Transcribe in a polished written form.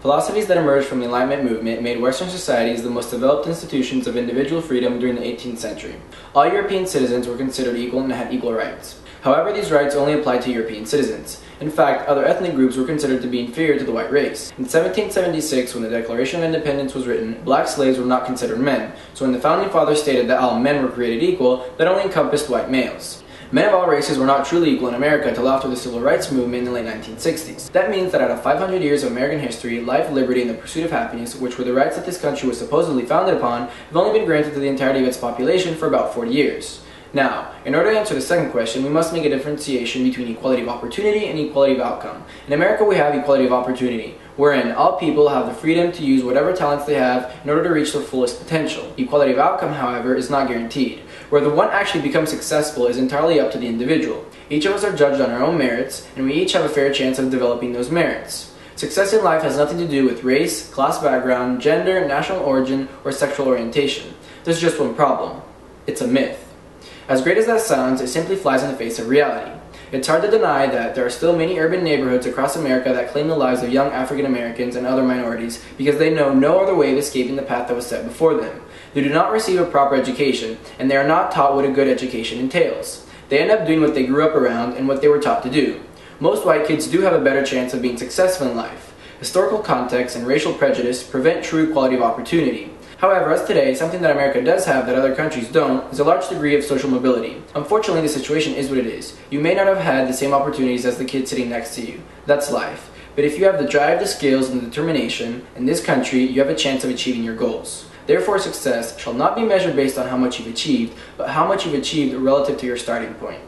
Philosophies that emerged from the Enlightenment movement made Western societies the most developed institutions of individual freedom during the 18th century. All European citizens were considered equal and had equal rights. However, these rights only applied to European citizens. In fact, other ethnic groups were considered to be inferior to the white race. In 1776, when the Declaration of Independence was written, black slaves were not considered men, so when the Founding Fathers stated that all men were created equal, that only encompassed white males. Men of all races were not truly equal in America until after the Civil Rights Movement in the late 1960s. That means that out of 500 years of American history, life, liberty, and the pursuit of happiness, which were the rights that this country was supposedly founded upon, have only been granted to the entirety of its population for about 40 years. Now, in order to answer the second question, we must make a differentiation between equality of opportunity and equality of outcome. In America, we have equality of opportunity, wherein all people have the freedom to use whatever talents they have in order to reach their fullest potential. Equality of outcome, however, is not guaranteed. Whether one actually becomes successful is entirely up to the individual. Each of us are judged on our own merits, and we each have a fair chance of developing those merits. Success in life has nothing to do with race, class background, gender, national origin, or sexual orientation. There's just one problem. It's a myth. As great as that sounds, it simply flies in the face of reality. It's hard to deny that there are still many urban neighborhoods across America that claim the lives of young African Americans and other minorities because they know no other way of escaping the path that was set before them. They do not receive a proper education, and they are not taught what a good education entails. They end up doing what they grew up around and what they were taught to do. Most white kids do have a better chance of being successful in life. Historical context and racial prejudice prevent true equality of opportunity. However, as today, something that America does have that other countries don't is a large degree of social mobility. Unfortunately, the situation is what it is. You may not have had the same opportunities as the kid sitting next to you. That's life. But if you have the drive, the skills, and the determination, in this country, you have a chance of achieving your goals. Therefore, success shall not be measured based on how much you've achieved, but how much you've achieved relative to your starting point.